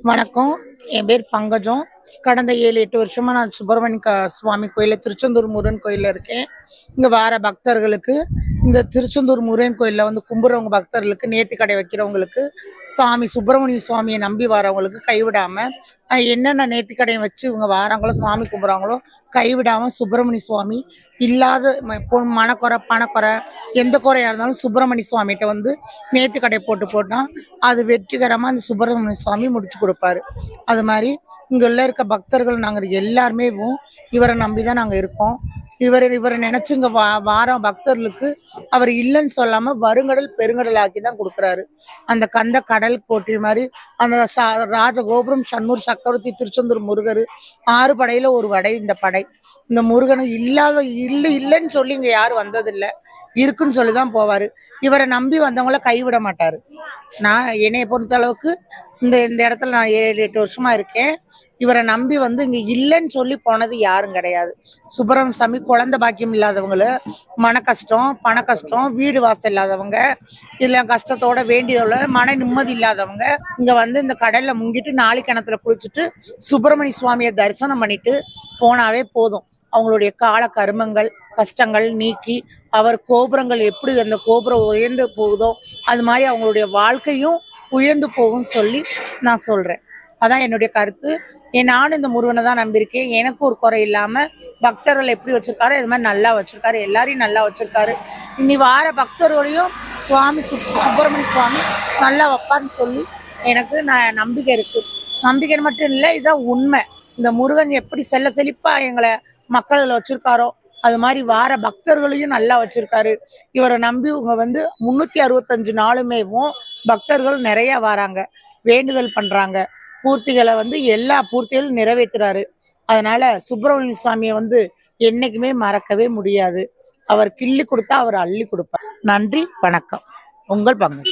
வணக்கம். என் பேர் பங்கஜம். கடந்த 7-8 வருஷமா நான் சுப்பிரமணிய சுவாமி கோயிலில் திருச்செந்தூர் முருகன் கோயிலில் இருக்கேன். இங்கே வார பக்தர்களுக்கு இந்த திருச்செந்தூர் முருகன் கோயிலில் வந்து கும்பிட்றவங்க பக்தர்களுக்கு நேர்த்தி கடை வைக்கிறவங்களுக்கு சாமி சுப்பிரமணிய சுவாமியை நம்பி வரவங்களுக்கு கைவிடாமல் என்னென்ன நேர்த்தி கடையை வச்சு இவங்க வாராங்களோ சாமி கும்பிட்றாங்களோ கைவிடாமல் சுப்பிரமணிய சுவாமி இல்லாத மனக்குறை பணக்குறை எந்த குறையாக இருந்தாலும் சுப்பிரமணிய சுவாமிகிட்ட வந்து நேர்த்தி கடை போட்டால் அது வெற்றிகரமாக அந்த சுப்பிரமணிய சுவாமி முடிச்சு கொடுப்பாரு. அது மாதிரி இங்கே இருக்க பக்தர்கள் நாங்கள் எல்லாருமே இவரை நம்பி தான் நாங்கள் இருக்கோம். இவரை நினச்சி இங்கே வார பக்தர்களுக்கு அவர் இல்லைன்னு சொல்லாமல் வருங்கடல் பெருங்கடல் ஆக்கி தான் கொடுக்குறாரு. அந்த கந்த கடல் போட்டி மாதிரி அந்த ராஜகோபுரம் ஷண்முர் சக்கரவர்த்தி திருச்செந்தூர் முருகர் 6 படையில் ஒரு வடை. இந்த முருகனை இல்லைன்னு சொல்லி இங்கே யாரும் வந்ததில்லை, இருக்குன்னு சொல்லி தான் போவார். இவரை நம்பி வந்தவங்கள கைவிட மாட்டார். நான் என்னைய பொறுத்த அளவுக்கு இந்த இடத்துல நான் 7-8 வருஷமா இருக்கேன். இவரை நம்பி வந்து இங்கே இல்லைன்னு சொல்லி போனது யாரும் கிடையாது. சுப்பிரமணிய சாமி குழந்தை பாக்கியம் இல்லாதவங்களு, மன கஷ்டம் பண கஷ்டம் வீடு வாசல் இல்லாதவங்க, இல்லை கஷ்டத்தோட வேண்டியதோட மன நிம்மதி இல்லாதவங்க இங்கே வந்து இந்த கடலில் முங்கிட்டு 4 கிணத்துல குளிச்சுட்டு சுப்பிரமணிய சுவாமியை தரிசனம் பண்ணிட்டு போனாவே போதும். அவங்களுடைய கால கருமங்கள் கஷ்டங்கள் நீக்கி அவர் கோபுரங்கள் எப்படி அந்த கோபுரம் உயர்ந்து போகுதோ அது மாதிரி அவங்களுடைய வாழ்க்கையும் உயர்ந்து போகும்னு சொல்லி நான் சொல்கிறேன். அதான் என்னுடைய கருத்து. நானும் இந்த முருகனை தான் நம்பியிருக்கேன். எனக்கு ஒரு குறை இல்லாமல் பக்தர்கள் எப்படி வச்சுருக்காரோ இது மாதிரி நல்லா வச்சுருக்காரு, எல்லாரையும் நல்லா வச்சுருக்காரு. இனி வார பக்தர்களையும் சுவாமி சுப்பிரமணிய சுவாமி நல்லா வைப்பான்னு சொல்லி எனக்கு நம்பிக்கை இருக்குது. நம்பிக்கை மட்டும் இல்லை, இதுதான் உண்மை. இந்த முருகன் எப்படி செழிப்பாக எங்களை மக்களில் வச்சுருக்காரோ அது மாதிரி வார பக்தர்களையும் நல்லா வச்சிருக்காரு. இவரை நம்பி இவங்க வந்து 365 நாளுமே பக்தர்கள் நிறைய வராங்க, வேண்டுதல் பண்றாங்க, பூர்த்திகளை வந்து எல்லா பூர்த்திகளும் நிறைவேற்றுறாரு. அதனால சுப்பிரமணிய சுவாமியை வந்து என்னைக்குமே மறக்கவே முடியாது. அவர் கிள்ளி கொடுத்தா அவர் அள்ளி கொடுப்பார். நன்றி, வணக்கம். உங்கள் பங்கு.